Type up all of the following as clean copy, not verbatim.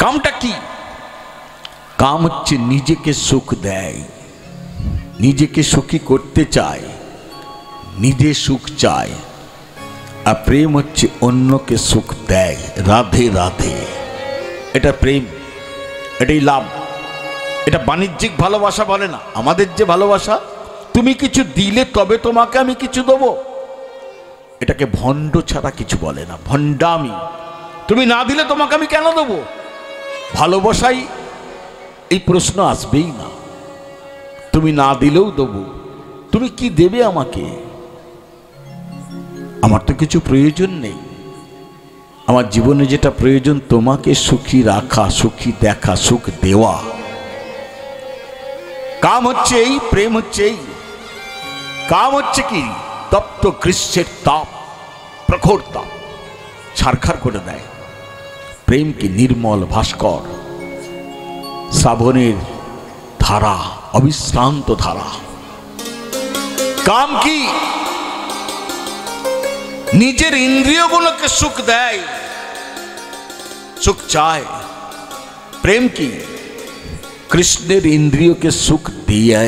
কামটা কি? কাম হচ্ছে নিজেকে সুখ দেয়, নিজেকে সুখী করতে চায়, নিজে সুখ চায়। আর প্রেম হচ্ছে অন্যকে সুখ দেয়। রাধে রাধে, এটা প্রেম, এটাই লাভ। এটা বাণিজ্যিক ভালোবাসা বলে না। আমাদের যে ভালোবাসা, তুমি কিছু দিলে তবে তোমাকে আমি কিছু দেবো, এটাকে ভণ্ড ছাড়া কিছু বলে না, ভণ্ডামি। তুমি না দিলে তোমাকে আমি কেন দেবো? ভালোবাসাই এই প্রশ্ন আসবেই না। তুমি না দিলেও দেবো, তুমি কি দেবে আমাকে? আমার তো কিছু প্রয়োজন নেই। আমার জীবনে যেটা প্রয়োজন, তোমাকে সুখী রাখা, সুখী দেখা, সুখ দেওয়া। কাম হচ্ছে এই, প্রেম হচ্ছে এই। কাম হচ্ছে কি? তপ্ত গ্রীষ্মের তাপ, প্রখর তাপ ছারখার করে দেয়। প্রেম কি? নির্মল ভাস্কর, শ্রাবণের ধারা, অবিশ্রান্ত ধারা। কাম কি? নিজের ইন্দ্রিয়গুলোকে সুখ দেয়, সুখ চায়। প্রেম কি? কৃষ্ণের ইন্দ্রিয়কে সুখ দিয়ে।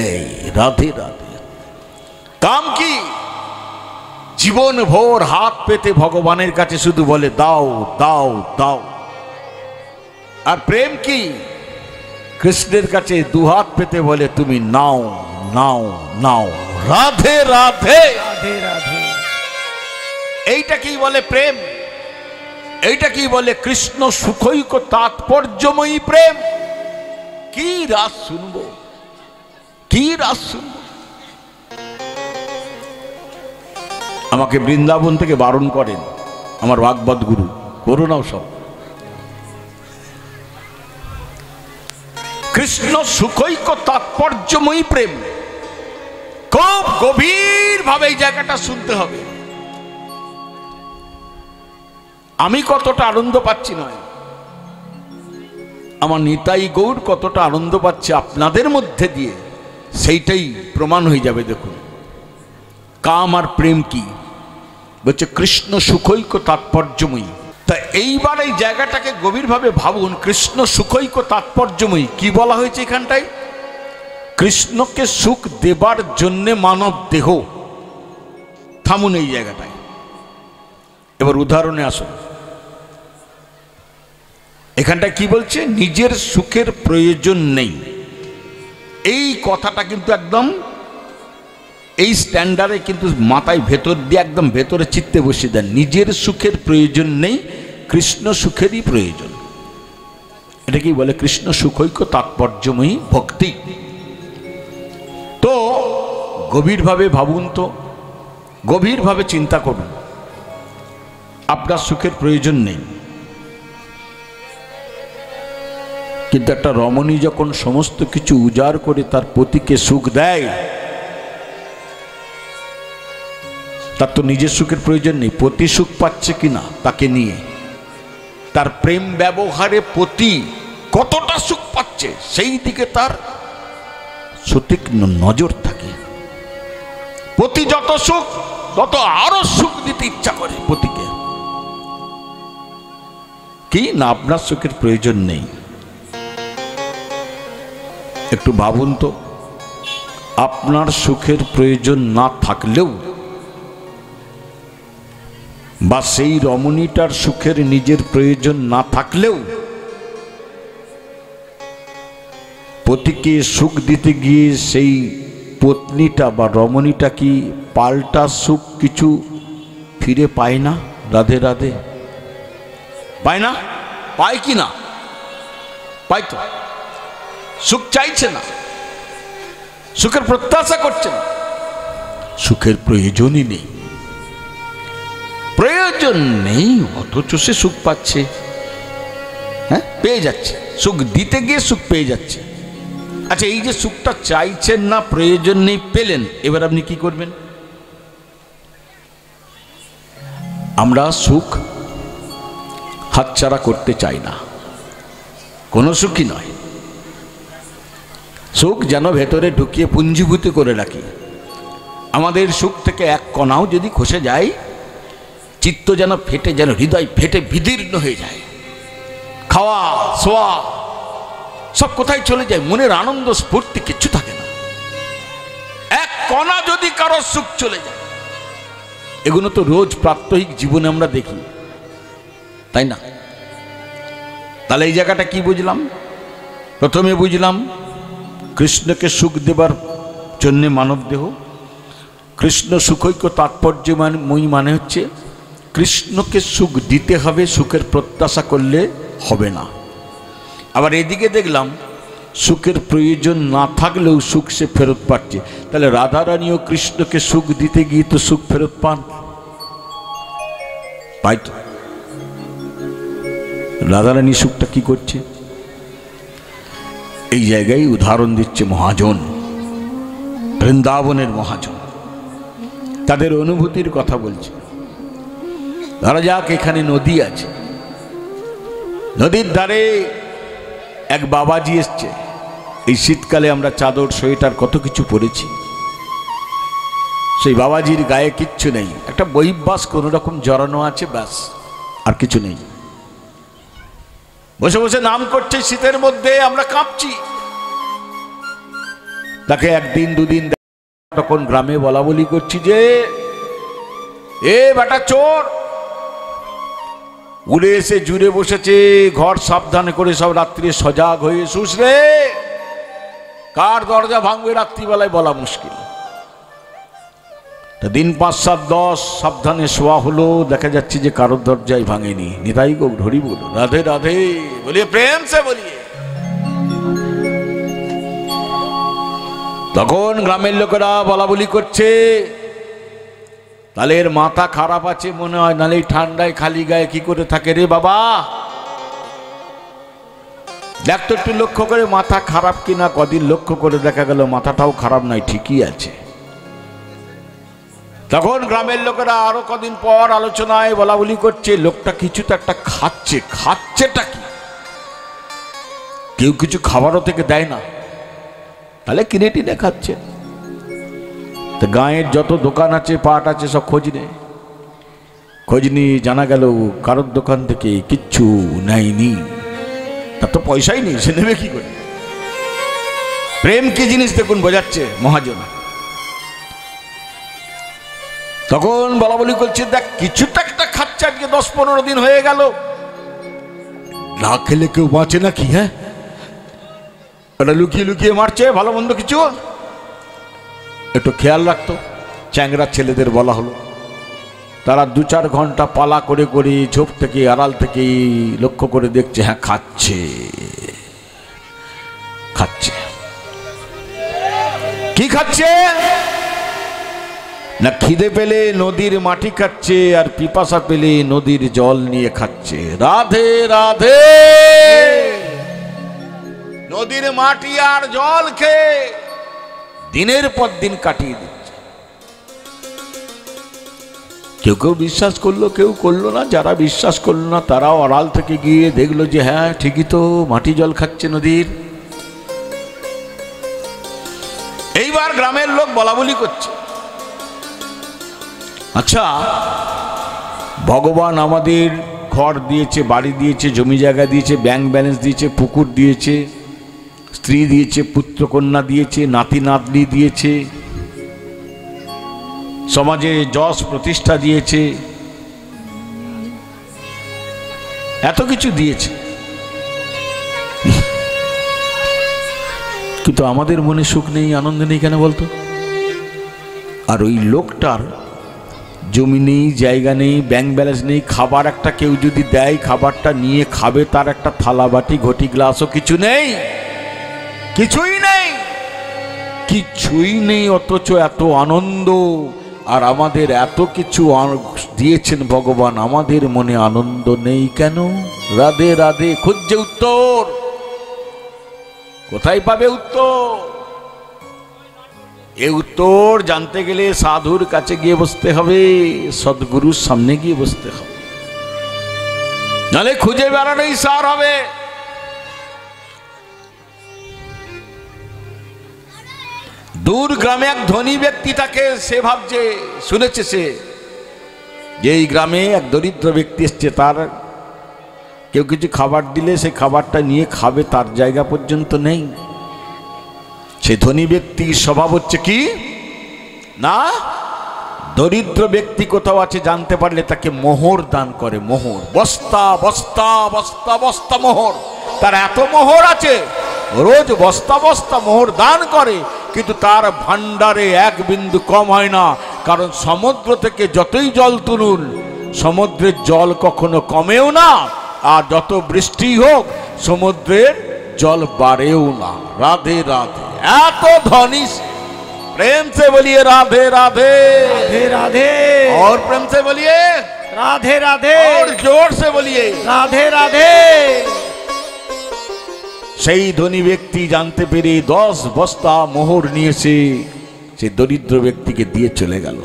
রাধে রাধে। কাম কি? জীবন ভোর হাত পেতে ভগবানের কাছে শুধু বলে দাও দাও দাও। আর প্রেম কি? কৃষ্ণের কাছে দুহাত পেতে বলে তুমি নাও নাও নাও। রাধে রাধে রাধে রাধে। এইটা কি বলে প্রেম? এইটা কি বলে কৃষ্ণ সুখৈক তাৎপর্যময়ী প্রেম? কি রাস শুনবো, কি রাস শুনবো। আমাকে বৃন্দাবন থেকে বারণ করেন আমার ভাগবত গুরু, করো নাও সব। কৃষ্ণ সুখৈক তাৎপর্যময়ী প্রেম, খুব গভীর ভাবে এই জায়গাটা শুনতে হবে। আমি কতটা আনন্দ পাচ্ছি নয়, আমার নিতাই গৌর কতটা আনন্দ পাচ্ছে আপনাদের মধ্যে দিয়ে, সেইটাই প্রমাণ হয়ে যাবে। দেখুন কাম আর প্রেম কি বলছে, কৃষ্ণ সুখৈক তাৎপর্যময়ী। তা এইবার এই জায়গাটাকে গভীরভাবে ভাবুন। কৃষ্ণ সুখৈক তাৎপর্যময়ী কি বলা হয়েছে এখানটায়? কৃষ্ণকে সুখ দেবার জন্যে মানব দেহ। থামুন এই জায়গাটায়, এবার উদাহরণে আসুন। এখানটায় কি বলছে? নিজের সুখের প্রয়োজন নেই। এই কথাটা কিন্তু একদম এই স্ট্যান্ডার্ডে কিন্তু মাথায় ভেতর দিয়ে একদম ভেতরে চিত্তে বসিয়ে দেন। নিজের সুখের প্রয়োজন নেই, কৃষ্ণ সুখেরই প্রয়োজন। এটা কি বলে? কৃষ্ণ সুখৈক তাৎপর্যময়ী ভক্তি। তো গভীরভাবে ভাবুন, তো গভীরভাবে চিন্তা করুন। আপনার সুখের প্রয়োজন নেই, কিন্তু একটা রমণী যখন সমস্ত কিছু উজাড় করে তার পতিকে সুখ দেয়, তার তো নিজের সুখের প্রয়োজন নেই। পতি সুখ পাচ্ছে কিনা তাকে নিয়ে, তার প্রেম ব্যবহারে পতি কতটা সুখ পাচ্ছে সেই দিকে তার সতীক্ষ্ণ নজর থাকে। পতি যত সুখ, তত আরো সুখ দিতে ইচ্ছা করে পতিকে। কি না আপনার সুখের প্রয়োজন নেই? একটু ভাবুন তো, আপনার সুখের প্রয়োজন না থাকলেও বা সেই রমণীটার সুখের নিজের প্রয়োজন না থাকলেও পতিকে সুখ দিতে গিয়ে সেই পত্নীটা বা রমণীটা কি পাল্টা সুখ কিছু ফিরে পায় না? রাধে রাধে। পায় না? পায় কি না? পায় তো। সুখ চাইছে না, সুখের প্রত্যাশা করছে না, সুখের প্রয়োজনই নেই। প্রয়োজন নেই অথচ সে সুখ পাচ্ছে। হ্যাঁ, পেয়ে যাচ্ছে, সুখ দিতে গিয়ে সুখ পেয়ে যাচ্ছে। আচ্ছা, এই যে সুখটা চাইছেন না, প্রয়োজন নেই, পেলেন, এবার আপনি কি করবেন? আমরা সুখ হাতছাড়া করতে চাই না, কোনো সুখই নয়। সুখ যেন ভেতরে ঢুকিয়ে পুঞ্জীভূত করে রাখি। আমাদের সুখ থেকে এক কণাও যদি খসে যায়, চিত্ত যেন ফেটে, যেন হৃদয় ফেটে বিদীর্ণ হয়ে যায়। খাওয়া শোয়া সব কোথায় চলে যায়, মনের আনন্দ স্ফূর্তি কিচ্ছু থাকে না। এক কণা যদি কারোর সুখ চলে যায়, এগুলো তো রোজ প্রাত্যহিক জীবনে আমরা দেখি, তাই না? তাহলে এই জায়গাটা কি বুঝলাম? প্রথমে বুঝলাম কৃষ্ণকে সুখ দেবার জন্যে মানব দেহ। কৃষ্ণ সুখৈক্য তাৎপর্যময়ী মানে হচ্ছে কৃষ্ণকে সুখ দিতে হবে, সুখের প্রত্যাশা করলে হবে না। আবার এদিকে দেখলাম সুখের প্রয়োজন না থাকলেও সুখ সে ফেরত পাচ্ছে। তাহলে রাধারানীও কৃষ্ণকে সুখ দিতে গিয়ে তো সুখ ফেরত পান, পাই তো। রাধারানী সুখটা কি করছে, এই জায়গায় উদাহরণ দিচ্ছে মহাজন, বৃন্দাবনের মহাজন, তাদের অনুভূতির কথা বলছে। ধরা যাক এখানে নদী আছে, নদীর ধারে এক বাবাজি এসছে। এই শীতকালে আমরা চাদর সোয়েটার কত কিছু পরেছি, সেই বাবাজির গায়ে কিচ্ছু নেই, একটা বহির্বাস কোন রকম জড়ানো আছে, ব্যাস, আর কিছু নেই। বসে বসে নাম করছে শীতের মধ্যে, আমরা কাঁপছি। তাকে একদিন দুদিন তখন গ্রামে বলা বলি করছি যে এ বেটা চোর, উড়ে এসে জুড়ে বসেছে, ঘর সাবধান করে সব রাত্রি সজাগ হয়ে শুস রে, কার দরজা ভাঙবে রাত্রিবেলায় বলা মুশকিল। দিন 5, 7, 10 সাবধানে শোয়া হলো, দেখা যাচ্ছে যে কারোর দরজায় ভাঙেনি। নিতাই গো হরি বল, রাধে রাধে বলিয়ে, প্রেম সে বলিয়ে। তখন গ্রামের লোকেরা বলা বলি করছে, তাহলে এর মাথা খারাপ আছে মনে হয়, নাহলে এই ঠান্ডায় খালি গায়ে কি করে থাকে রে বাবা, দেখ তো একটু লক্ষ্য করে মাথা খারাপ কিনা। কদিন লক্ষ্য করে দেখা গেল মাথাটাও খারাপ নাই, ঠিকই আছে। তখন গ্রামের লোকেরা আরো কদিন পর আলোচনায় বলা বলি করছে, লোকটা কিছু তো একটা খাচ্ছে, খাচ্ছেটা কি? কেউ কিছু খাবারও থেকে দেয় না, তাহলে কিনে টিনে খাচ্ছে। তো গাঁয়ের যত দোকান আছে, পাট আছে, সব খোঁজ নিয়ে জানা গেল কারোর দোকান থেকে কিচ্ছু নেয়নি। তার তো পয়সাই নেই, সে নেবে কি করে? প্রেম কি জিনিস দেখুন বোঝাচ্ছে মহাজন। তখন বলা বলি করছে, দেখ কিছুটা একটা খাচ্ছে, আজকে 10-15 দিন হয়ে গেল, না খেলে কেউ বাঁচে নাকি? হ্যাঁ, এটা লুকিয়ে লুকিয়ে মারছে, ভালো মন্দ কিছু একটু খেয়াল রাখতো। চ্যাংরা ছেলেদের বলা হলো, তারা 2-4 ঘন্টা পালা করে করে ঝোপ থেকে আড়াল থেকে লক্ষ্য করে দেখছে, হ্যাঁ খাচ্ছে। কি খাচ্ছে না? খিদে পেলে নদীর মাটি খাচ্ছে, আর পিপাসা পেলে নদীর জল নিয়ে খাচ্ছে। রাধে রাধে। নদীর মাটি আর জল খেয়ে দিনের পর দিন কাটিয়ে দিচ্ছে। কেউ কেউ বিশ্বাস করলো, কেউ করলো না। যারা বিশ্বাস করলো না তারাও আড়াল থেকে গিয়ে দেখলো যে হ্যাঁ ঠিকই তো, মাটি জল খাচ্ছে নদীর। এইবার গ্রামের লোক বলা বলি করছে, আচ্ছা ভগবান আমাদের ঘর দিয়েছে, বাড়ি দিয়েছে, জমি জায়গা দিয়েছে, ব্যাংক ব্যালেন্স দিয়েছে, পুকুর দিয়েছে, স্ত্রী দিয়েছে, পুত্র কন্যা দিয়েছে, নাতি নাতনি দিয়েছে, সমাজে যশ প্রতিষ্ঠা দিয়েছে, এত কিছু দিয়েছে, কিন্তু আমাদের মনে সুখ নেই, আনন্দ নেই কেন বলতো? আর ওই লোকটার জমি নেই, জায়গা নেই, ব্যাংক ব্যালেন্স নেই, খাবার একটা কেউ যদি দেয় খাবারটা নিয়ে খাবে, তার একটা থালা বাটি ঘটি গ্লাসও কিছু নেই, কিছুই নেই, কিছুই নেই, অথচ এত আনন্দ। আর আমাদের এত কিছু দিয়েছেন ভগবান, আমাদের মনে আনন্দ নেই কেন? রাধে রাধে খুঁজছে উত্তর। কোথায় পাবে উত্তর? এই উত্তর জানতে গেলে সাধুর কাছে গিয়ে বসতে হবে, সদ্গুরুর সামনে গিয়ে বসতে হবে, নাহলে খুঁজে বেড়ানোই সার হবে। দূর গ্রামে এক ধনী ব্যক্তি থাকে, সে ভাবছে, শুনেছে সে যে এই গ্রামে এক দরিদ্র ব্যক্তি এসছে, তার কেউ কিছু খাবার দিলে সেই খাবারটা নিয়ে খাবে তার জায়গা পর্যন্ত নেই। সেই ধনী ব্যক্তির স্বভাব হচ্ছে কি না, দরিদ্র ব্যক্তি কোথাও আছে জানতে পারলে তাকে মোহর দান করে। মোহর, বস্তা বস্তা বস্তা বস্তা মোহর। তার এত মোহর আছে, রোজ বস্তা বস্তা মোহর দান করে, কিন্তু তার ভান্ডারে এক বিন্দু কম হয় না। কারণ সমুদ্র থেকে যতই জল তুলুন, সমুদ্রের জল কখনো কমেও না, আর যত বৃষ্টি হোক সমুদ্রের জল বাড়েও না। রাধে রাধে। এত ধনী। प्रेम से बोलिए राधे राधे राधे राधे। और प्रेम से बोलिए राधे राधे। और जोर से बोलिए राधे राधे। সেই ধনী ব্যক্তি জানতে পেরে 10 বস্তা মোহর নিয়েছে, সেই দরিদ্র ব্যক্তিকে দিয়ে চলে গেল।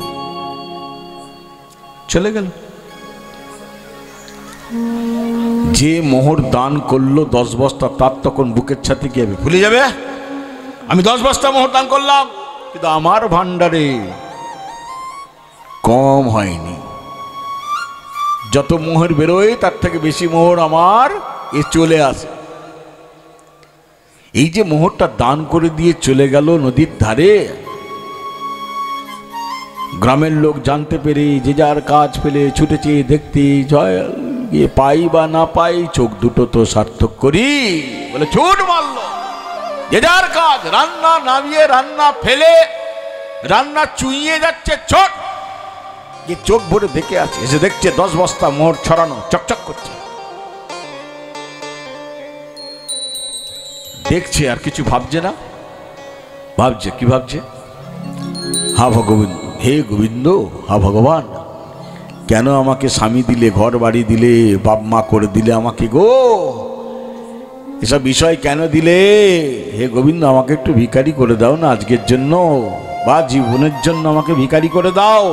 যে মোহর দান করলো 10 বস্তা, তার তখন বুকের ছাতি কি হবে? ভুলে যাবে, আমি 10 বস্তা মোহর দান করলাম, কিন্তু আমার ভান্ডারে কম হয়নি। যত মোহর বেরোয় তার থেকে বেশি মোহর আমার এ চলে আসে। এই যে মোহরটা দান করে দিয়ে চলে গেল নদীর ধারে, গ্রামের লোক জানতে পেরে যে যার কাজ ফেলে ছুটেছে দেখতে, জয় গিয়ে পাই বা না পাই, চোখ দুটো তো সার্থক করি বলে ছুট মারল। যে যার কাজ, রান্না নামিয়ে রান্না ফেলে রান্না চুইয়ে যাচ্ছে, ছোট গিয়ে চোখ ভরে দেখে আছে, এসে দেখছে 10 বস্তা মোহর ছড়ানো, চকচক করছে। দেখছে আর কিছু ভাবছে না, ভাবছে কি ভাবছে? হা ভগবিন্দ, হে গোবিন্দ, হা ভগবান, কেন আমাকে স্বামী দিলে, ঘর বাড়ি দিলে, বাপ মা করে দিলে আমাকে গো, এসব বিষয় কেন দিলে? হে গোবিন্দ, আমাকে একটু ভিখারি করে দাও না আজকের জন্য, বা জীবনের জন্য আমাকে ভিখারি করে দাও।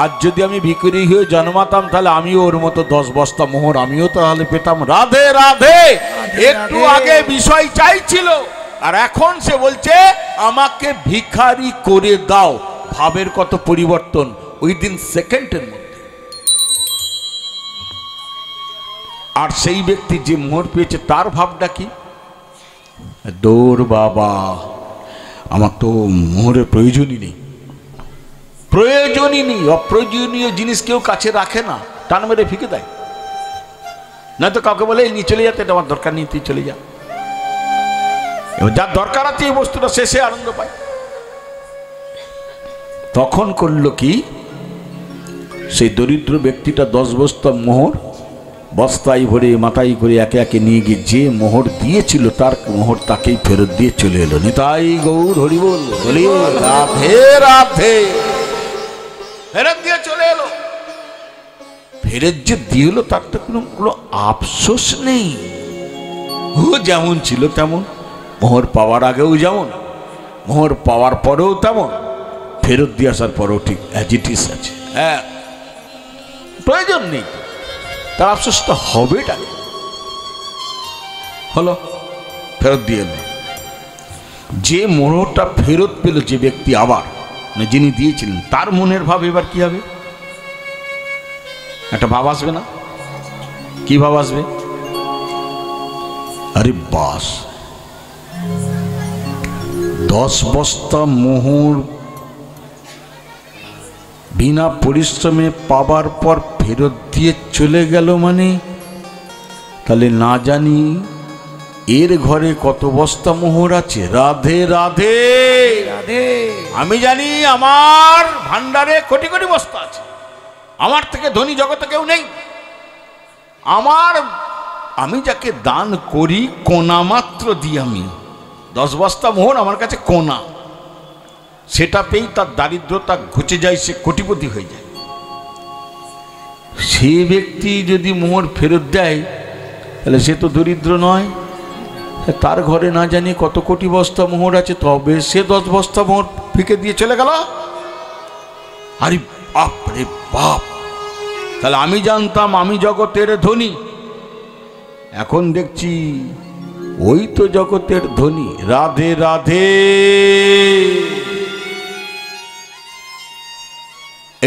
আজ যদি আমি ভিখারি হয়ে জন্মাতাম, তাহলে আমিও ওর মতো 10 বস্তা মোহর আমিও তাহলে পেতাম। রাধে রাধে। একটু আগে বিষয় চাইছিল, আর এখন সে বলছে আমাকে ভিখারি করে দাও। ভাবের কত পরিবর্তন উইদিন সেকেন্ডের মধ্যে। আর সেই ব্যক্তি যে মোহর পেয়েছে তার ভাবটা কি? দৌড় বাবা, আমার তো মোহরের প্রয়োজনই নেই, প্রয়োজনই নেই। অপ্রয়োজনীয় জিনিস কেউ কাছে রাখে না, টান মেরে ফিকে দেয়। নয়তো কাউকে বলে নিয়ে চলে যাতে, আমার দরকার নেই, তুই চলে যা। এবার যার দরকার আছে এই বস্তুটা শেষে আনন্দ পায়। তখন করলো কি, সেই দরিদ্র ব্যক্তিটা 10 বস্তা মোহর বস্তায় ভরে মাথায় করে একে একে নিয়ে গিয়ে যে মোহর দিয়েছিল তার মোহর তাকেই ফেরত দিয়ে চলে এলো। নিতাই গৌর হরি বল, বলিও রাধে রাধে। ফেরত দিয়ে চলে এলো। ফেরত যে দিয়ে এলো তার তো কোনো আফসোস নেই। ও যেমন ছিল তেমন, মোহর পাওয়ার আগেও যেমন, মোহর পাওয়ার পরেও তেমন, ফেরত দিয়ে আসার পরেও ঠিক অ্যাজ ইট ইজ আছে। হ্যাঁ, প্রয়োজন নেই, তার আফসোসটা হবেটা হলো, ফেরত দিয়ে এলো। যে মোহরটা ফেরত পেল যে ব্যক্তি, আবার যিনি দিয়েছিলেন, তার মনের ভাব এবার কি হবে? একটা ভাব আসবে না? কি ভাব আসবে? আরে বাস, 10 বস্তা মোহর বিনা পরিশ্রমে পাবার পর ফেরত দিয়ে চলে গেল, মানে তাহলে না জানি এর ঘরে কত বস্তা মোহর আছে। রাধে রাধে রাধে। আমি জানি আমার ভান্ডারে কোটি কোটি বস্তা আছে, আমার থেকে ধনী জগতে কেউ নেই। আমি যাকে দান করি কোনা মাত্র দিই, আমি 10 বস্তা মোহর আমার কাছে কোনা, সেটা পেয়েই তার দারিদ্রতা ঘুচে যায়, সে কোটিপতি হয়ে যায়। সে ব্যক্তি যদি মোহর ফেরত দেয় তাহলে সে তো দরিদ্র নয়, তার ঘরে না জানি কত কোটি বস্তা মোহর আছে, তবে সে 10 বস্তা মোহর ফিকে দিয়ে চলে গেল। আরে বাপ রে বাপ, তাহলে আমি জানতাম আমি জগতের ধনী, এখন দেখছি ওই তো জগতের ধনী। রাধে রাধে।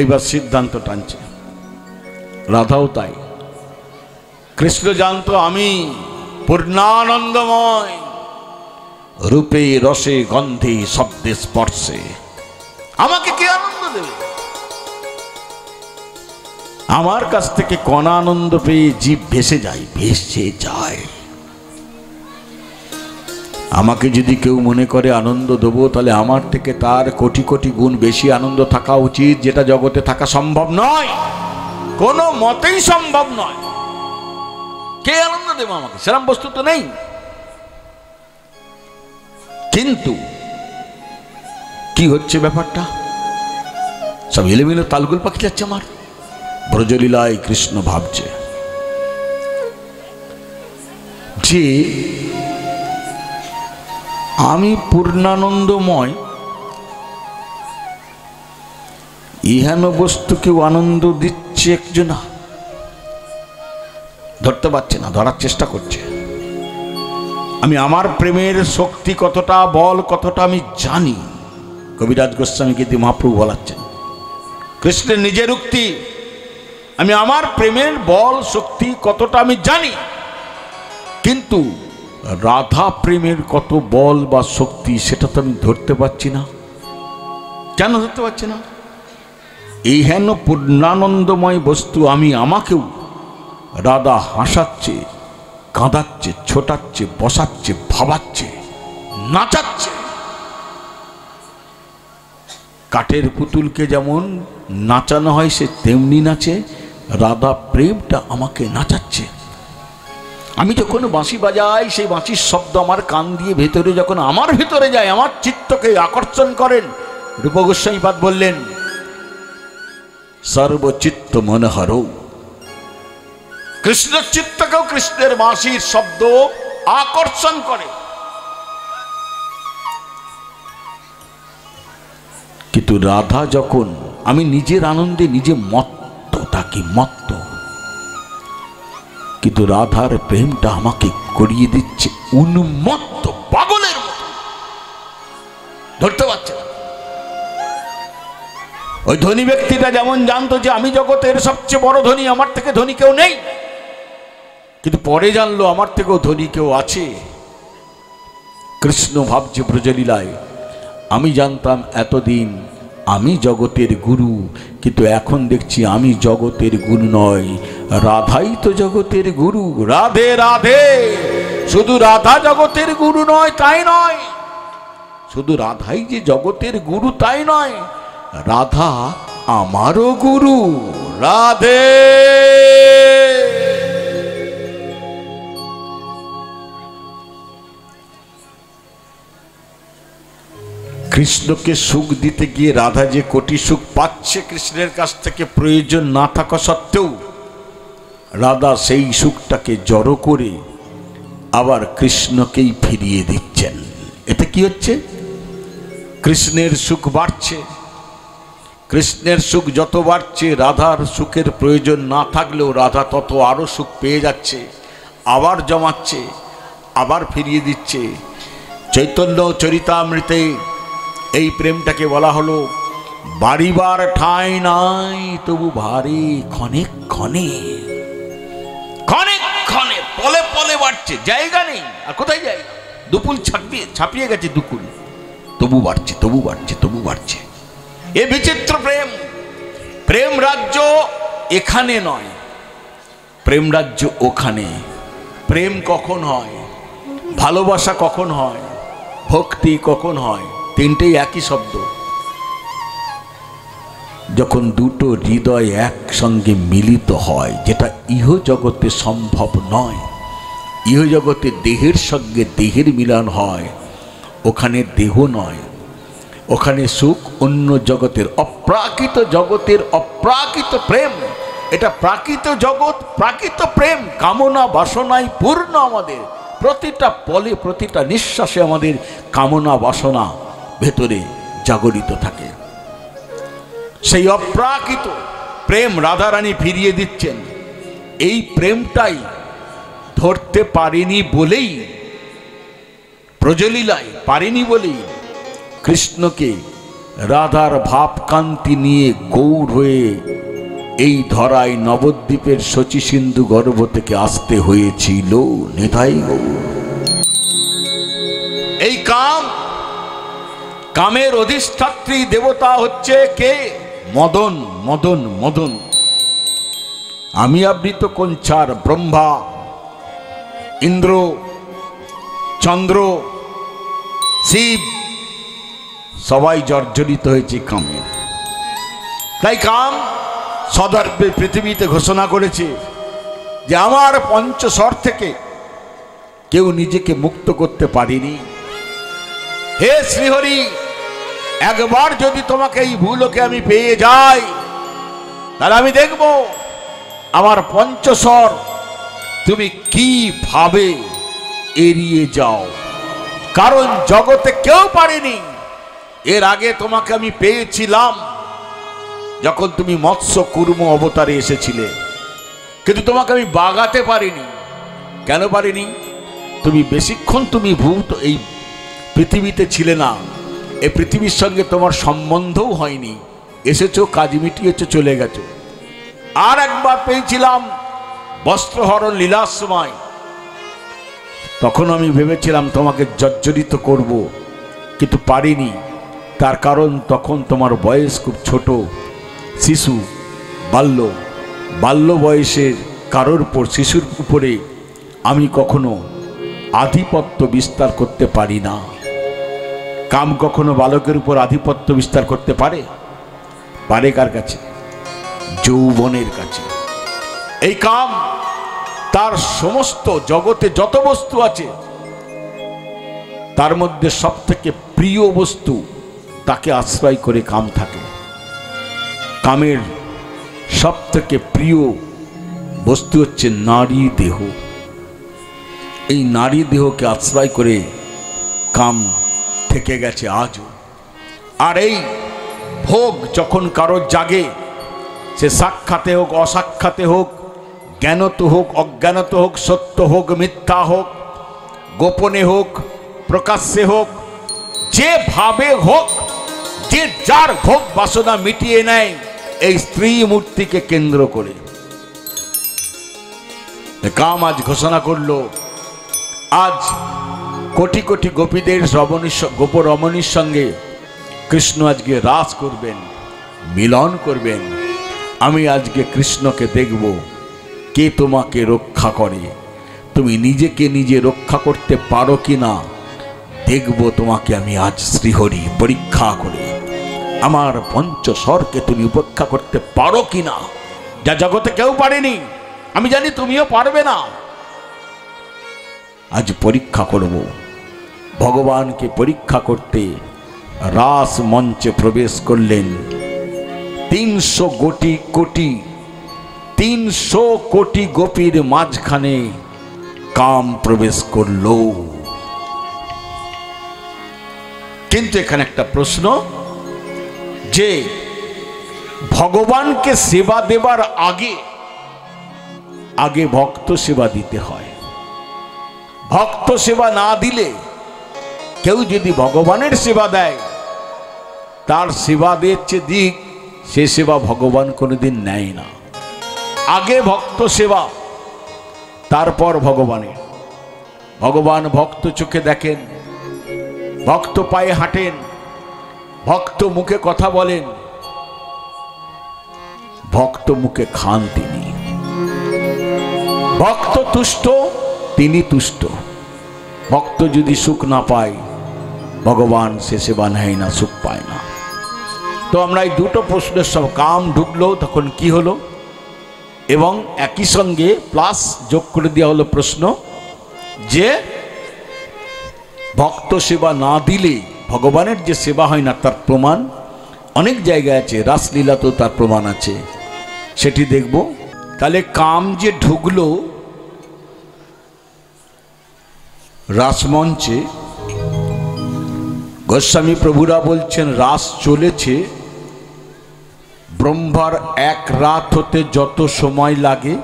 এইবার সিদ্ধান্ত টানছে, রাধাও তাই। কৃষ্ণ জানতো আমি পূর্ণানন্দময়, রূপে রসে গন্ধে শব্দে স্পর্শে আমাকে কে আনন্দ দেবে? আমার কাছ থেকে কণা আনন্দ পেয়ে জীব ভেসে যায়। আমাকে যদি কেউ মনে করে আনন্দ দেবো, তাহলে আমার থেকে তার কোটি কোটি গুণ বেশি আনন্দ থাকা উচিত, যেটা জগতে থাকা সম্ভব নয়, কোনো মতেই সম্ভব নয়। কে আনন্দ দেবো আমাকে? সেরকম বস্তু তো নেই। কিন্তু কি হচ্ছে ব্যাপারটা? সব এলোমেলো তালগুল পাখি যাচ্ছে আমার। ব্রজলীলায় কৃষ্ণ ভাবছে যে আমি পূর্ণানন্দময়, ইহান বস্তুকেও আনন্দ দিচ্ছে একজনা। ধরতে পারছে না, ধরার চেষ্টা করছে। আমি আমার প্রেমের শক্তি কতটা, বল কতটা আমি জানি। কবিরাজ গোস্বামী গীতি মহাপ্রভু বলাচ্ছেন, কৃষ্ণের নিজের উক্তি, আমি আমার প্রেমের বল শক্তি কতটা আমি জানি, কিন্তু রাধা প্রেমের কত বল বা শক্তি সেটা তো আমি ধরতে পারছি না। কেন ধরতে পারছি না? এই হেন পূর্ণানন্দময় বস্তু আমি, আমাকেও রাধা হাসাচ্ছে, কাঁদাচ্ছে, ছোটাচ্ছে, বসাচ্ছে, ভাবাচ্ছে, নাচাচ্ছে। কাঠের পুতুলকে যেমন নাচানো হয় সে তেমনি নাচে, রাধা প্রেমটা আমাকে নাচাচ্ছে। আমি যখন বাঁশি বাজাই, সেই বাঁশির শব্দ আমার কান দিয়ে ভেতরে যখন আমার ভেতরে যায়, আমার চিত্তকে আকর্ষণ করেন। রূপ গোস্বামীপাদ বললেন, সর্বচিত্ত মনোহর। কৃষ্ণের চিত্তকেও কৃষ্ণের বাঁশির শব্দ আকর্ষণ করে। কিন্তু রাধা যখন, আমি নিজের আনন্দে নিজে মত্ত থাকি, মত্ত, কিন্তু রাধার প্রেমটা আমাকে করিয়ে দিচ্ছে উন্মত্ত, পাগলের মতো। ধরতে পারছে না। ওই ধনী ব্যক্তিটা যেমন জানতো যে আমি জগতের সবচেয়ে বড় ধনী, আমার থেকে ধনী কেউ নেই, কিন্তু পরে জানলো আমার থেকেও ধনী কেউ আছে। কৃষ্ণ ভাবছে ব্রজলীলায়, আমি জানতাম এতদিন আমি জগতের গুরু, কিন্তু এখন দেখছি আমি জগতের গুরু নয়, রাধাই তো জগতের গুরু। রাধে রাধে। শুধু রাধা জগতের গুরু নয় তাই নয়, শুধু রাধাই যে জগতের গুরু তাই নয়, রাধা আমারও গুরু। রাধে। কৃষ্ণকে সুখ দিতে গিয়ে রাধা যে কোটি সুখ পাচ্ছে কৃষ্ণের কাছ থেকে, প্রয়োজন না থাকা সত্ত্বেও রাধা সেই সুখটাকে জড়ো করে আবার কৃষ্ণকেই ফিরিয়ে দিচ্ছেন। এতে কি হচ্ছে? কৃষ্ণের সুখ বাড়ছে। কৃষ্ণের সুখ যত বাড়ছে, রাধার সুখের প্রয়োজন না থাকলেও রাধা তত আরো সুখ পেয়ে যাচ্ছে, আবার জমাচ্ছে, আবার ফিরিয়ে দিচ্ছে। চৈতন্য চরিতামৃতে এই প্রেমটাকে বলা হলো বাড়িবার ঠাঁই নাই তবু ভারী ক্ষণে ক্ষণে, ক্ষণে ক্ষণে, পলে পলে বাড়ছে, জায়গা নেই। আর কোথায় জায়গা? দুকুল ছাপিয়ে গেছে দুকুল, তবু বাড়ছে, তবু বাড়ছে, তবু বাড়ছে। এ বিচিত্র প্রেম। প্রেম রাজ্য এখানে নয়, প্রেম রাজ্য ওখানে। প্রেম কখন হয়, ভালোবাসা কখন হয়, ভক্তি কখন হয়, তিনটেই একই শব্দ। যখন দুটো হৃদয় একসঙ্গে মিলিত হয়, যেটা ইহ জগতে সম্ভব নয়। ইহ জগতে দেহের সঙ্গে দেহের মিলন হয়, ওখানে দেহ নয়, ওখানে সুখ অন্য জগতের, অপ্রাকৃত জগতের অপ্রাকৃত প্রেম। এটা প্রাকৃত জগৎ, প্রাকৃত প্রেম কামনা বাসনায় পূর্ণ। আমাদের প্রতিটা পলে, প্রতিটা নিঃশ্বাসে আমাদের কামনা বাসনা ভেতরে জাগরিত থাকে। সেই অপ্রাকৃত প্রেম রাধারানী ফিরিয়ে দিচ্ছেন। এই প্রেমটাই ধরতে পারেনি বলেই, ব্রজলীলায় পারেনি বলেই কৃষ্ণকে রাধার ভাবকান্তি নিয়ে গৌর হয়ে এই ধরায় নবদ্বীপের শচী সিন্ধু গর্ভ থেকে আসতে হয়েছিল নিতাই গৌর। এই কাম, কামের অধিষ্ঠাত্রী দেবতা হচ্ছে কে? মদন। মদন মদন আমি আবৃত কঞ্চার ব্রহ্মা, ইন্দ্র, চন্দ্র, শিব সবাই জর্জরিত হয়েছে কামের। তাই কাম সদর্পে পৃথিবীতে ঘোষণা করেছে যে আমার পঞ্চস্বর থেকে কেউ নিজেকে মুক্ত করতে পারেনি। হে শ্রীহরি, একবার যদি তোমাকে এই ভূলোকে আমি পেয়ে যাই, তাহলে আমি দেখব আমার পঞ্চস্বর তুমি কিভাবে এড়িয়ে যাও, কারণ জগতে কেউ পারেনি। এর আগে তোমাকে আমি পেয়েছিলাম যখন তুমি মৎস্য কুর্ম অবতারে এসেছিলে, কিন্তু তোমাকে আমি বাগাতে পারিনি। কেন পারিনি? তুমি বেশিক্ষণ তুমি এই পৃথিবীতে ছিলে না, এই পৃথিবীর সঙ্গে তোমার সম্বন্ধও হয়নি, এসেছো, কাজ মিটিয়েছো, চলে গেছো। আর একবার পেয়েছিলাম বস্ত্রহরণ লীলার সময়, তখন আমি ভেবেছিলাম তোমাকে জর্জরিত করব, কিন্তু পারিনি। তার কারণ তখন তোমার বয়স খুব ছোট, শিশু, বাল্য বয়সের কারোর উপর, শিশুর উপরে আমি কখনো আধিপত্য বিস্তার করতে পারি না। কাম কখনো বালকের উপর আধিপত্য বিস্তার করতে পারে? পারে কার কাছে? যৌবনের কাছে। এই কাম তার সমস্ত জগতে যত বস্তু আছে তার মধ্যে সব থেকে প্রিয় বস্তু তাকে আশ্রয় করে কাম থাকে। কামের সব থেকে প্রিয় বস্তু হচ্ছে নারী দেহ। এই নারী দেহকে আশ্রয় করে কাম থেকে গেছে আজও। আর এই ভোগ যখন কারো জাগে, সে সাক্ষাতে হোক, অসাক্ষাতে হোক, জ্ঞানত হোক, অজ্ঞানত হোক, সত্য হোক, মিথ্যা হোক, গোপনে হোক, প্রকাশ্যে হোক, যেভাবে হোক, যে যার ভোগ বাসনা মিটিয়ে নেয় এই স্ত্রী মূর্তিকে কেন্দ্র করে। কাম আজ ঘোষণা করলো, আজ কোটি কোটি গোপীদের গোপরমণীর সঙ্গে কৃষ্ণ আজকে রাস করবেন, মিলন করবেন। আমি আজকে কৃষ্ণকে দেখব কে তোমাকে রক্ষা করে, তুমি নিজেকে নিজে রক্ষা করতে পারো কিনা দেখব তোমাকে আমি আজ শ্রীহরি পরীক্ষা করে। আমার পঞ্চস্বরকে তুমি উপেক্ষা করতে পারো কিনা, যা জগতে কেউ পারেনি। আমি জানি তুমিও পারবে না। আজ পরীক্ষা করব। ভগবানকে পরীক্ষা করতে রাস মঞ্চে প্রবেশ করলেন 300 কোটি গোপীর মাঝখানে কাম প্রবেশ করল। কিন্তু এখানে একটা প্রশ্ন, যে ভগবানকে সেবা দেবার আগে ভক্ত সেবা দিতে হয়। ভক্ত সেবা না দিলে, কেউ যদি ভগবানের সেবা দেয়, তার সেবা দিচ্ছে দিক, সে সেবা ভগবান কোনোদিন নেয় না। আগে ভক্ত সেবা, তারপর ভগবানের। ভগবান ভক্ত চোখে দেখেন, ভক্ত পায়ে হাঁটেন, ভক্ত মুখে কথা বলেন, ভক্ত মুখে খান তিনি। ভক্ত তুষ্ট, তিনি তুষ্ট। ভক্ত যদি সুখ না পায়, ভগবান সে সেবা নেয় না, সুখ পায় না। তো আমরা এই দুটো প্রশ্নের সব, কাম ঢুকলো তখন কি হলো, এবং একই সঙ্গে প্লাস যোগ করে দেওয়া হলো প্রশ্ন যে ভক্ত সেবা না দিলে ভগবানের যে সেবা হয় না, তার প্রমাণ অনেক জায়গায় আছে, রাসলীলাতেও তার প্রমাণ আছে, সেটি দেখব। তাহলে কাম যে ঢুকলো রাসমঞ্চে, গোস্বামী প্রভুরা বলছেন রাস চলেছে ব্রহ্মার এক রাত হতে যত সময় লাগে,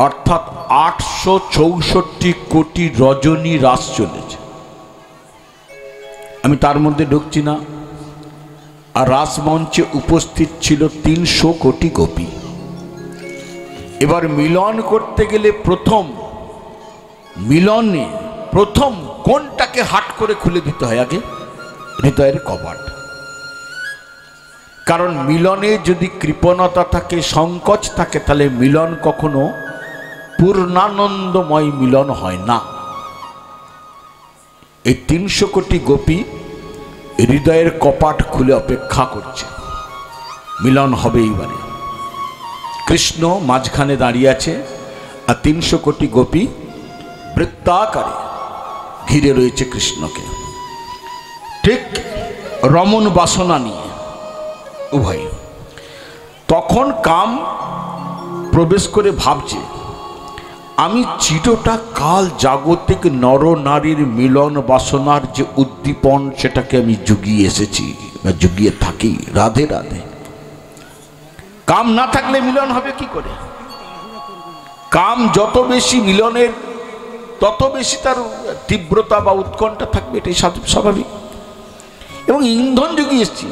অর্থাৎ 864 কোটি রজনী রাস চলেছে। আমি তার মধ্যে ঢুকছি না, আর রাসমঞ্চে উপস্থিত ছিল 300 কোটি গোপী। এবার মিলন করতে গেলে প্রথম কোনটাকে হাট করে খুলে দিতে হয়? আগে হৃদয়ের কপাট। কারণ মিলনে যদি কৃপণতা থাকে, সংকোচ থাকে, তাহলে মিলন কখনো পূর্ণানন্দময় মিলন হয় না। এই 300 কোটি গোপী হৃদয়ের কপাট খুলে অপেক্ষা করছে, মিলন হবে এইবারে। কৃষ্ণ মাঝখানে দাঁড়িয়ে আছে, আর 300 কোটি গোপী বৃত্তাকারে ঘিরে রয়েছে কৃষ্ণকে, ঠিক রমণ বাসনা নিয়ে উভয়। তখন কাম প্রবেশ করে ভাবছে, আমি চিরটা কাল জাগতিক নর নারীর মিলন বাসনার যে উদ্দীপন, সেটাকে আমি জুগিয়ে এসেছি বা জুগিয়ে থাকি। রাধে রাধে। কাম না থাকলে মিলন হবে কি করে? কাম যত বেশি মিলনের, তত বেশি তার তীব্রতা বা উৎকণ্ঠা থাকবে, এটাই স্বাভাবিক। এবং ইন্ধন জুগিয়েছি।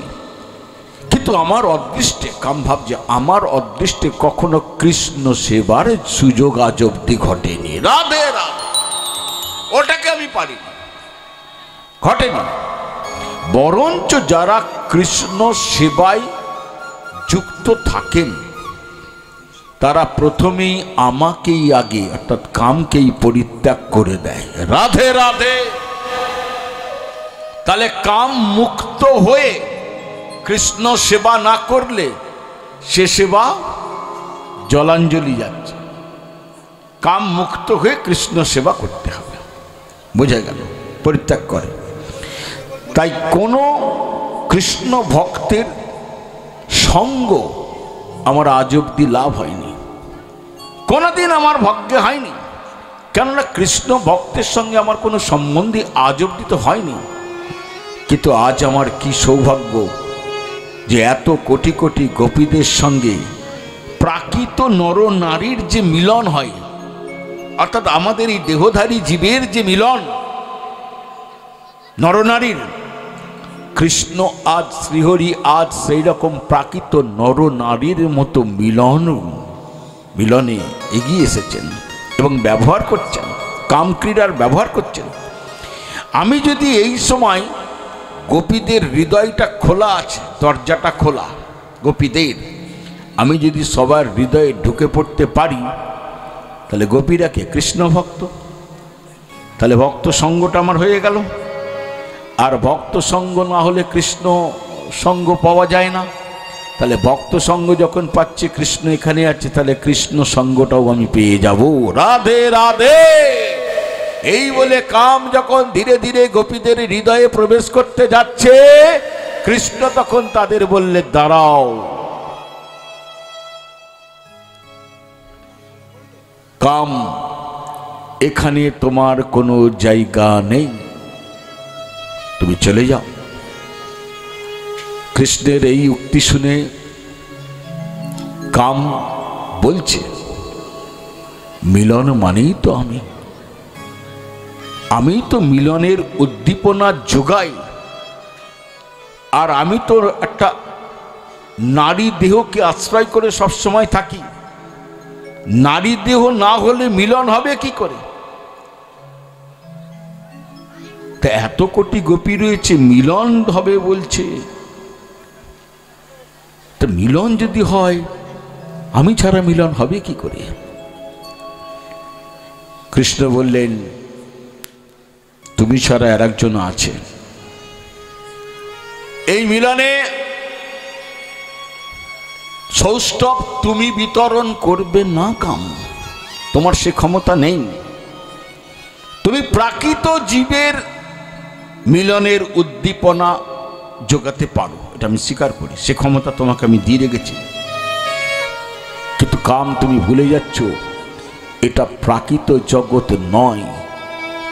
কিন্তু আমার অদৃষ্টে, কাম ভাবছে আমার অদৃষ্টে কখনো কৃষ্ণ সেবার সুযোগ আজ অব্দি ঘটেনি। রাধে রাধে। ওটাকে আমি পারিনি, ঘটেনি। বরঞ্চ যারা কৃষ্ণ সেবায় যুক্ত থাকেন, তারা প্রথমেই আমাকেই আগে, অর্থাৎ কামকেই পরিত্যাগ করে দেয়। রাধে রাধে। তাহলে কাম মুক্ত হয়ে কৃষ্ণ সেবা না করলে সে সেবা জলাঞ্জলি যাচ্ছে। কাম মুক্ত হয়ে কৃষ্ণ সেবা করতে হবে, বোঝা গেল? পরিত্যাগ করে। তাই কোনো কৃষ্ণ ভক্তের সঙ্গ আমার আজ অব্দি লাভ হয়নি, কোনোদিন আমার ভাগ্যে হয়নি। কেননা কৃষ্ণ ভক্তের সঙ্গে আমার কোনো সম্বন্ধই আজ অব্দি তো হয়নি। কিন্তু আজ আমার কি সৌভাগ্য যে এত কোটি কোটি গোপীদের সঙ্গে প্রাকৃত নর নারীর যে মিলন হয়, অর্থাৎ আমাদের এই দেহধারী জীবের যে মিলন নরনারীর, কৃষ্ণ আজ, শ্রীহরি আজ সেই রকম প্রাকৃত নর নারীর মতো মিলনে এগিয়ে এসেছেন এবং ব্যবহার করছেন, কামক্রীড়ার ব্যবহার করছেন। আমি যদি এই সময় গোপীদের হৃদয়টা খোলা আছে, দরজাটা খোলা গোপীদের, আমি যদি সবার হৃদয়ে ঢুকে পড়তে পারি, তাহলে গোপীরা কে? কৃষ্ণ ভক্ত। তাহলে ভক্ত সঙ্গটা আমার হয়ে গেল। আর ভক্ত সঙ্গ না হলে কৃষ্ণ সঙ্গ পাওয়া যায় না। তাহলে ভক্ত সঙ্গ যখন পাচ্ছি, কৃষ্ণ এখানে আছে, তাহলে কৃষ্ণ সঙ্গটাও আমি পেয়ে যাব। রাধে রাধে। এই বলে কাম যখন ধীরে ধীরে গোপীদের হৃদয়ে প্রবেশ করতে যাচ্ছে, কৃষ্ণ তখন তাদের বললে, দাঁড়াও, কাম এখানে তোমার কোনো জায়গা নেই, তুমি চলে যাও। কৃষ্ণের এই উক্তি শুনে কাম বলছে, মিলন মানেই তো আমি তো মিলনের উদ্দীপনা যোগাই। আর আমি তো একটা নারী দেহকে আশ্রয় করে সবসময় থাকি। নারী দেহ না হলে মিলন হবে কি করে? তা এত কোটি গোপী রয়েছে, মিলন হবে বলছে। তা মিলন যদি হয়, আমি ছাড়া মিলন হবে কি করে? কৃষ্ণ বললেন, তুমি ছাড়া আর একজন আছে। এই মিলনে সৌষ্ঠব তুমি বিতরণ করবে না কাম, তোমার সে ক্ষমতা নেই। তুমি প্রাকৃত জীবের মিলনের উদ্দীপনা যোগাতে পারো, এটা আমি স্বীকার করি, সে ক্ষমতা তোমাকে আমি দিয়ে রেখেছি। কিন্তু কাম তুমি ভুলে যাচ্ছ, এটা প্রাকৃত জগৎ নয়,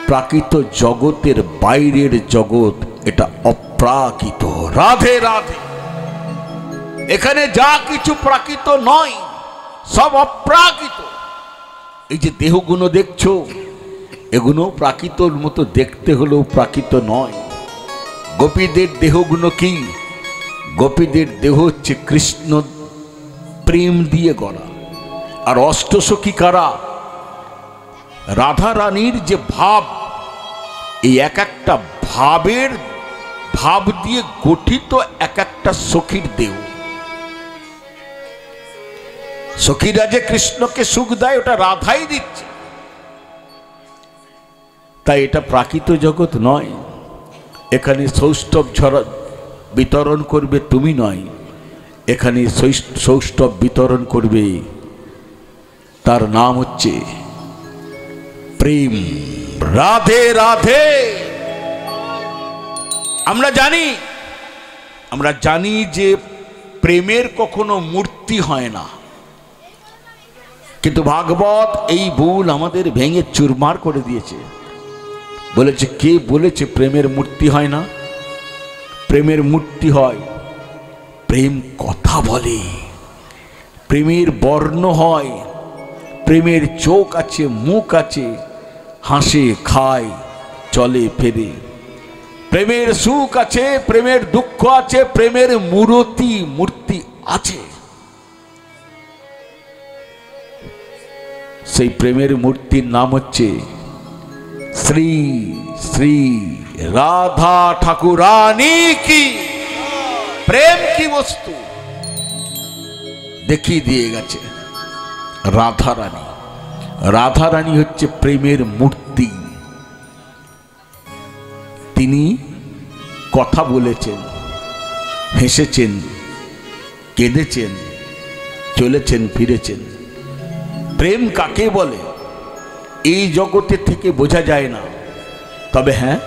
প্রাকৃত জগতের বাইরের জগৎ, এটা অপ্রাকৃত। রাধে রাধে। এখানে যা কিছু প্রাকৃত নয়, সব অপ্রাকৃত। এই যে দেহগুলো দেখছো, এগুলো প্রাকৃতর মতো দেখতে হলেও প্রাকৃত নয়। গোপীদের দেহগুলো কি? গোপীদের দেহ হচ্ছে কৃষ্ণ প্রেম দিয়ে গড়া। আর অষ্টসখী কারা? রাধা রানীর যে ভাব, এই এক একটা ভাবের ভাব দিয়ে গঠিত এক একটা সখীর দেহ। সখীরা যে কৃষ্ণকে সুখ দেয় ওটা রাধাই দিচ্ছে। তাই এটা প্রাকৃত জগৎ নয়। এখানে সৌষ্ঠব বিতরণ করবে তুমি নয়, এখানে সৌষ্ঠব বিতরণ করবে, তার নাম হচ্ছে প্রেম। রাধে রাধে। আমরা জানি যে প্রেমের কখনো মূর্তি হয় না, কিন্তু ভাগবত এই ভুল আমাদের ভেঙে চুরমার করে দিয়েছে। বলেছে, কে বলেছে প্রেমের মূর্তি হয় না? প্রেমের মূর্তি হয়, প্রেম কথা বলে, প্রেমের বর্ণ হয়, প্রেমের চোখ আছে, মুখ আছে, হাসে, খায়, চলে ফেরে। প্রেমের সুখ আছে, প্রেমের দুঃখ আছে, প্রেমের মূর্তি আছে। সেই প্রেমের মূর্তির নাম হচ্ছে শ্রী শ্রী রাধা ঠাকুরানী কি। প্রেম কি বস্তু দেখিয়ে দিয়ে গেছে রাধা রানী। রাধা রানী হচ্ছে প্রেমের মূর্তি। তিনি কথা বলেছেন, হেসেছেন, কেঁদেছেন, চলেছেন, ফিরেছেন। প্রেম কাকে বলে এই জগতে থেকে বোঝা যায় না। তবে হ্যাঁ,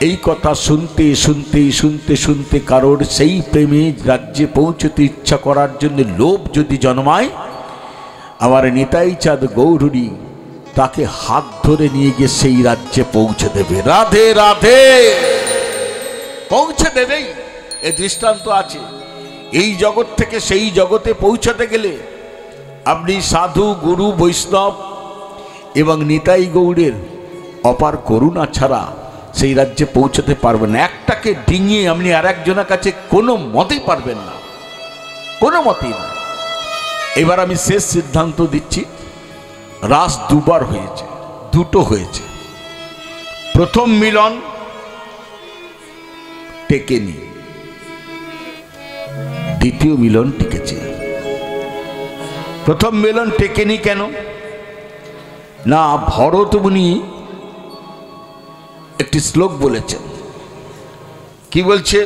এই কথা শুনতে শুনতে শুনতে শুনতে কারোর সেই প্রেমে রাজ্যে পৌঁছতে ইচ্ছা করার জন্য লোভ যদি জন্মায়, আমার নিতাই চাঁদ গৌরী তাকে হাত ধরে নিয়ে গিয়ে সেই রাজ্যে পৌঁছে দেবে। রাধে রাধে। পৌঁছে দেবেই, এ দৃষ্টান্ত আছে। এই জগৎ থেকে সেই জগতে পৌঁছাতে গেলে আপনি সাধু, গুরু, বৈষ্ণব এবং নিতাই গৌড়ের অপার করুণা ছাড়া সেই রাজ্যে পৌঁছতে পারবেন না। একটাকে ডিঙিয়ে আপনি আর একজনের কাছে কোনো মতেই পারবেন না, কোনো মতেই না। এবার আমি শেষ সিদ্ধান্ত দিচ্ছি। রাস দুবার হয়েছে, দুটো হয়েছে। প্রথম মিলন টেকেনি, দ্বিতীয় মিলন টিকেছে। প্রথম মিলন টেকেনি কেন না? ভরত মুনি একটি শ্লোক বলেছেন। কি বলছে?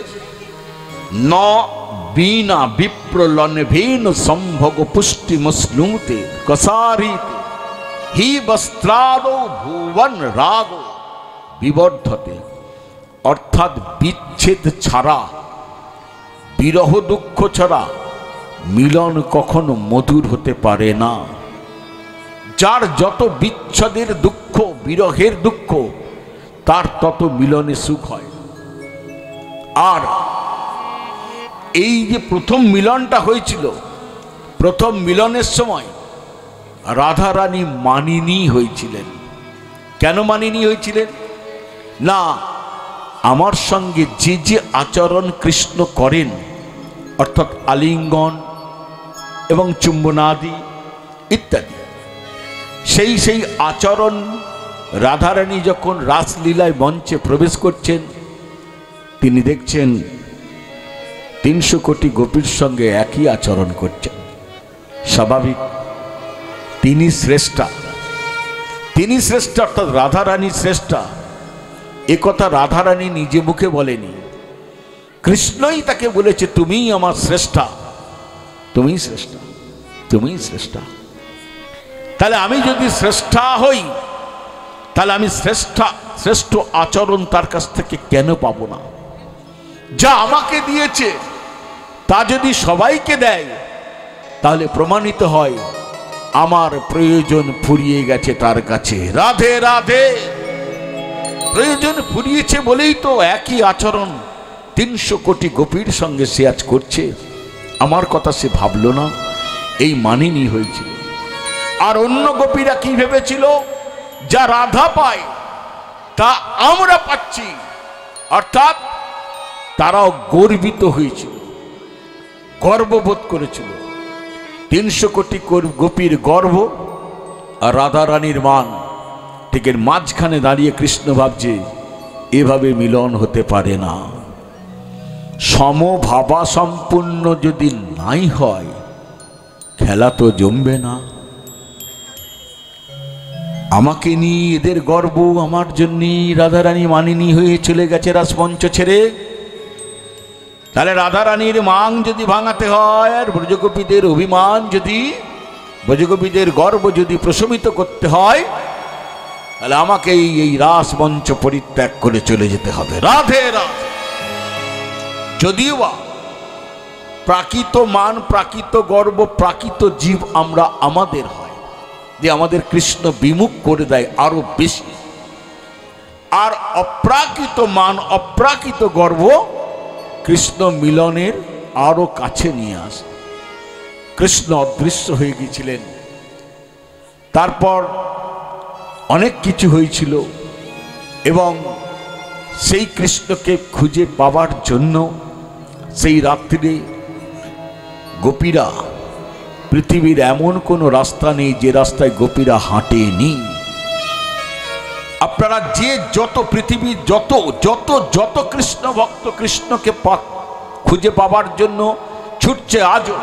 ন বীণা বিপ্রলনভেন সম্ভোগ পুষ্টিমশ্নুতে কসারিতে হি বস্ত্রাদো ভুবন রাগ বিবর্ধতে। অর্থাৎ বিচ্ছেদ ছাড়া, বিরহ দুঃখ ছাড়া মিলন কখনো মধুর হতে পারে না। যার যত বিচ্ছেদের দুঃখ, বিরহের দুঃখ, তার তত মিলনে সুখ হয়। আর এই যে প্রথম মিলনটা হয়েছিল, প্রথম মিলনের সময় রাধা রানী মানিনী হয়েছিলেন। কেন মানিনী হয়েছিলেন? না, আমার সঙ্গে যে যে আচরণ কৃষ্ণ করেন, অর্থাৎ আলিঙ্গন এবং চুম্বনাদি ইত্যাদি, সেই আচরণ রাধারানী যখন রাসলীলায় মঞ্চে প্রবেশ করছেন, তিনি দেখছেন 300 কোটি গোপীর সঙ্গে একই আচরণ করছেন। স্বাভাবিক, তিনি শ্রেষ্ঠা, তিনি শ্রেষ্ঠা, অর্থাৎ রাধারানী শ্রেষ্ঠা। একথা রাধারানী নিজে মুখে বলেনি, কৃষ্ণই তাকে বলেছে, তুমিই আমার শ্রেষ্ঠা, তুমিই শ্রেষ্ঠা, তুমিই শ্রেষ্ঠা। তাহলে আমি যদি শ্রেষ্ঠা হই, তাহলে আমি শ্রেষ্ঠ আচরণ তার কাছ থেকে কেন পাবো না? যা আমাকে দিয়েছে তা যদি সবাইকে দেয়, তাহলে প্রমাণিত হয় আমার প্রয়োজন ফুরিয়ে গেছে তার কাছে। রাধে রাধে। প্রয়োজন ফুরিয়েছে বলেই তো একই আচরণ 300 কোটি গোপীর সঙ্গে সে আজ করছে। আমার কথা সে ভাবলো না, এই মানিনী হয়েছিল। আর অন্য গোপীরা কি ভেবেছিল? যা রাধা পায় তা আমরা পাচ্ছি, অর্থাৎ তারাও গর্বিত হয়েছিল। গর্ববোধ করেছিল। 300 কোটি গোপীর গর্ব আর রাধা রানীর মান, ঠিক এর মাঝখানে দাঁড়িয়ে কৃষ্ণ ভাবছে এভাবে মিলন হতে পারে না। সমভাবা সম্পূর্ণ যদি নাই হয় খেলা তো জমবে না। আমাকে নিয়ে এদের গর্ব, আমার জন্য রাধারানী মানিনী হয়ে চলে গেছে রাজমঞ্চ ছেড়ে। তাহলে রাধারানীর মান যদি ভাঙাতে হয়, আর ব্রজগোপীদের অভিমান যদি, ব্রজগোপীদের গর্ব যদি প্রশমিত করতে হয়, তাহলে আমাকে এই রাসমঞ্চ পরিত্যাগ করে চলে যেতে হবে। রাধে রাধে। যদিও বা প্রাকৃত মান, প্রাকৃত গর্ব, প্রাকৃত জীব আমরা আমাদের হয়, যে আমাদের কৃষ্ণ বিমুখ করে দেয় আরো বেশি। আর অপ্রাকৃত মান, অপ্রাকৃত গর্ব কৃষ্ণ মিলনের আরো কাছে নিয়ে আসে। কৃষ্ণ অদৃশ্য হয়ে গিয়েছিলেন, তারপর অনেক কিছু হয়েছিল, এবং সেই কৃষ্ণকে খুঁজে পাওয়ার জন্য সেই রাত্রিরে গোপীরা, পৃথিবীর এমন কোনো রাস্তা নেই যে রাস্তায় গোপীরা হাঁটেনি। আপনারা যে যত পৃথিবীর যত যত যত কৃষ্ণ ভক্ত কৃষ্ণকে খুঁজে পাবার জন্য ছুটছে, আজও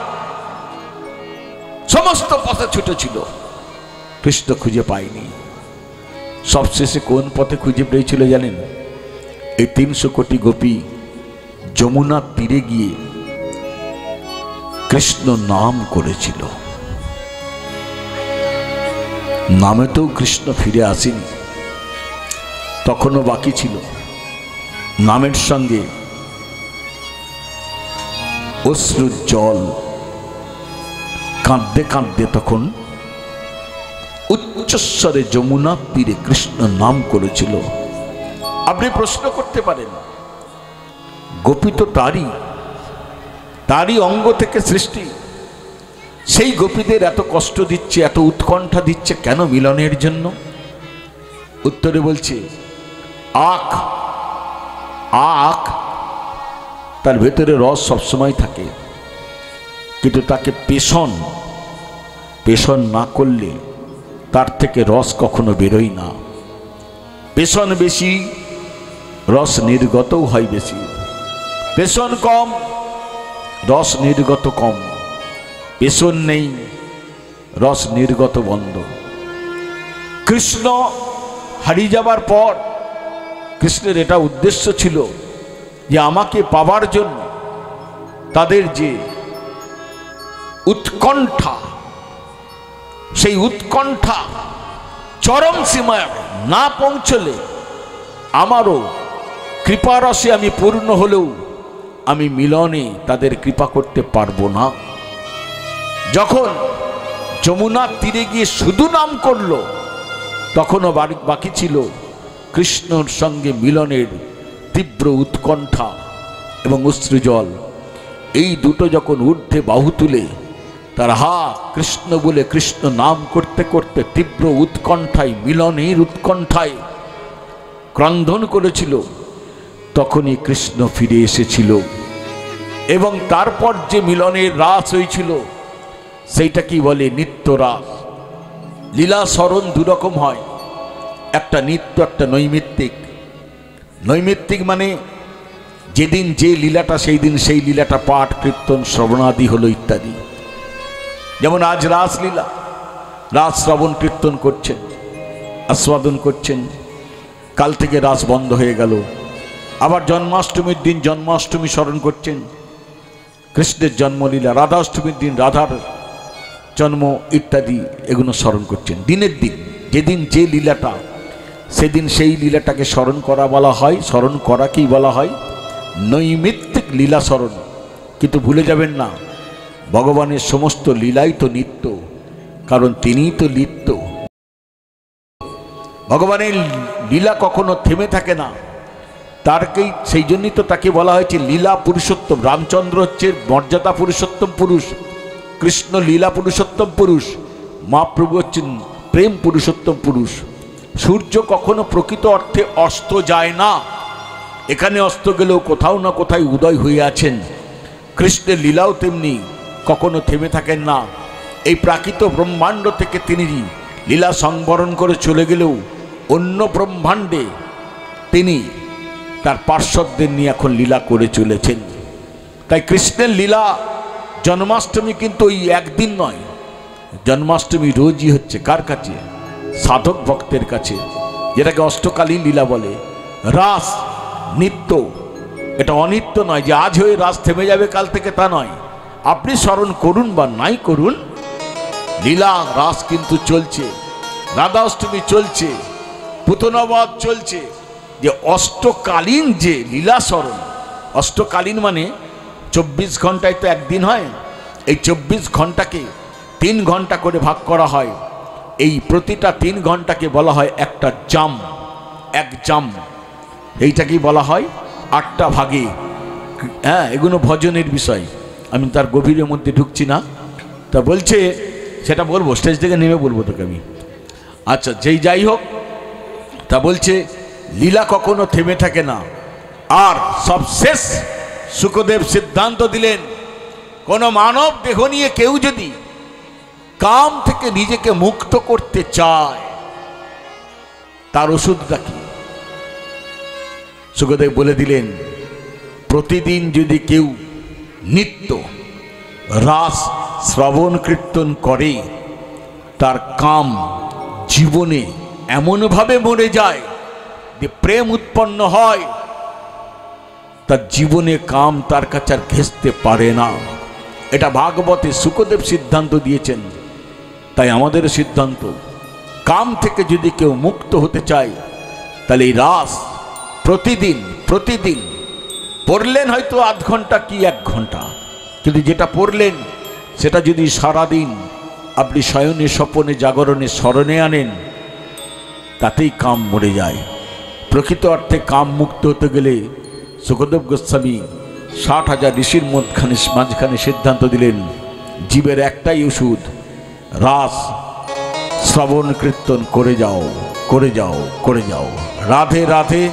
সমস্ত পথে ছুটেছিল, কৃষ্ণ খুঁজে পায়নি। সবশেষে কোন পথে খুঁজে পেয়েছিল জানেন? এই 300 কোটি গোপী যমুনার তীরে গিয়ে কৃষ্ণ নাম করেছিল। নামেতেও কৃষ্ণ ফিরে আসেনি, তখনও বাকি ছিল। নামের সঙ্গে অশ্রু জল, কাঁদতে কাঁদতে তখন উচ্চস্বরে যমুনার তীরে কৃষ্ণ নাম করেছিল। আপনি প্রশ্ন করতে পারেন, গোপী তো তারই অঙ্গ থেকে সৃষ্টি, সেই গোপীদের এত কষ্ট দিচ্ছে, এত উৎকণ্ঠা দিচ্ছে কেন মিলনের জন্য? উত্তরে বলছে, আখ তার ভেতরে রস সবসময় থাকে, কিন্তু তাকে পেষণ না করলে তার থেকে রস কখনো বেরোয় না। পেষণ বেশি, রস নির্গতও হয় বেশি। পেষণ কম, রস নির্গত কম। পেষণ নেই, রস নির্গত বন্ধ। কৃষ্ণ হারিয়ে যাবার পর কৃষ্ণের এটা উদ্দেশ্য ছিল যে আমাকে পাবার জন্য তাদের যে উৎকণ্ঠা, সেই উৎকণ্ঠা চরম সীমায় না পৌঁছলে আমারও কৃপারসে আমি পূর্ণ হলেও আমি মিলনে তাদের কৃপা করতে পারবো না। যখন যমুনার তীরে গিয়ে শুধু নাম করলো, তখনও বাকি ছিল কৃষ্ণর সঙ্গে মিলনের তীব্র উৎকণ্ঠা এবং অশ্রুজল। এই দুটো যখন ঊর্ধ্বে বাহু তুলে তার কৃষ্ণ বলে কৃষ্ণ নাম করতে করতে তীব্র উৎকণ্ঠায়, মিলনের উৎকণ্ঠায় ক্রন্দন করেছিল, তখনই কৃষ্ণ ফিরে এসেছিল। এবং তারপর যে মিলনের রাস হয়েছিল সেইটা কি বলে? নিত্য রাস। লীলা স্মরণ দুরকম হয়, একটা নিত্য, একটা নৈমিত্তিক। নৈমিত্তিক মানে যেদিন যে লীলাটা সেই দিন সেই লীলাটা পাঠ কীর্তন শ্রবণাদি হলো ইত্যাদি। যেমন আজ রাসলীলা, রাস শ্রবণ কীর্তন করছেন, আস্বাদন করছেন, কাল থেকে রাস বন্ধ হয়ে গেল। আবার জন্মাষ্টমীর দিন জন্মাষ্টমী স্মরণ করছেন, কৃষ্ণের জন্মলীলা। রাধাষ্টমীর দিন রাধার জন্ম ইত্যাদি এগুলো স্মরণ করছেন। দিনের দিন যেদিন যে লীলাটা সেদিন সেই লীলাটাকে স্মরণ করা বলা হয়। স্মরণ করাকেই বলা হয় নৈমিত্তিক লীলা স্মরণ। কিন্তু ভুলে যাবেন না, ভগবানের সমস্ত লীলাই তো নিত্য, কারণ তিনিই তো নিত্য। ভগবানের লীলা কখনো থেমে থাকে না, তারকেই সেই জন্যই তো তাকে বলা হয়েছে লীলা পুরুষোত্তম। রামচন্দ্র হচ্ছে মর্যাদা পুরুষোত্তম পুরুষ, কৃষ্ণ লীলা পুরুষোত্তম পুরুষ, মহাপ্রভু হচ্ছেন প্রেম পুরুষোত্তম পুরুষ। সূর্য কখনো প্রকৃত অর্থে অস্ত যায় না, এখানে অস্ত গেলেও কোথাও না কোথায় উদয় হয়ে আছেন। কৃষ্ণের লীলাও তেমনি কখনো থেমে থাকেন না। এই প্রাকৃত ব্রহ্মাণ্ড থেকে তিনি লীলা সংবরণ করে চলে গেলেও অন্য ব্রহ্মাণ্ডে তিনি তার পার্শ্বদের নিয়ে এখন লীলা করে চলেছেন। তাই কৃষ্ণের লীলা জন্মাষ্টমী কিন্তু ওই একদিন নয়, জন্মাষ্টমী রোজই হচ্ছে। কার কাছে? সাধক ভক্তের কাছে, যেটাকে অষ্টকালীন লীলা বলে। রাস নিত্য, এটা অনিত্য নয় যে আজ হয়ে রাস থেমে যাবে কাল থেকে, তা নয়। আপনি স্মরণ করুন বা নাই করুন, লীলা রাস কিন্তু চলছে। রাধা অষ্টমী চলছে, পুতনাবাদ চলছে। যে অষ্টকালীন যে লীলা স্মরণ, অষ্টকালীন মানে 24 ঘন্টায় তো একদিন হয়। এই 24 ঘন্টাকে 3 ঘন্টা করে ভাগ করা হয়। এই প্রতিটা 3 ঘন্টাকে বলা হয় একটা জাম, এক জাম। এইটাকেই বলা হয় 8টা ভাগে। হ্যাঁ, এগুলো ভজনের বিষয়, আমি তার গভীরের মধ্যে ঢুকছি না। তা বলছে, সেটা বলবো স্টেজ থেকে নেমে বলবো তোকে আমি। আচ্ছা, যাই হোক, তা বলছে লীলা কখনো থেমে থাকে না। আর সবশেষ শুকদেব সিদ্ধান্ত দিলেন, কোন মানব দেহ নিয়ে কেউ যদি কাম থেকে নিজেকে মুক্ত করতে চায়, তার ওষুধটা কি? শুকদেব বলে দিলেন, প্রতিদিন যদি কেউ নিত্য রাস শ্রবণ কীর্তন করে, তার কাম জীবনে এমনভাবে মরে যায় যে প্রেম উৎপন্ন হয়, তার জীবনে কাম তার কাছে আর ঘেঁষতে পারে না। এটা ভাগবতে শুকদেব সিদ্ধান্ত দিয়েছেন। তাই আমাদের সিদ্ধান্ত, কাম থেকে যদি কেউ মুক্ত হতে চায়, তাহলে এই রাস প্রতিদিন পড়লেন, হয়তো আধ ঘন্টা কি 1 ঘন্টা, কিন্তু যেটা পড়লেন সেটা যদি সারাদিন আপনি শয়নে স্বপনে জাগরণে স্মরণে আনেন, তাতেই কাম মরে যায়। প্রকৃত অর্থে কাম মুক্ত হতে গেলে শুকদেব গোস্বামী 60,000 ঋষির মাঝখানে সিদ্ধান্ত দিলেন, জীবের একটাই ওষুধ, রাস শ্রবণ কীর্তন করে যাও। রাধে রাধে।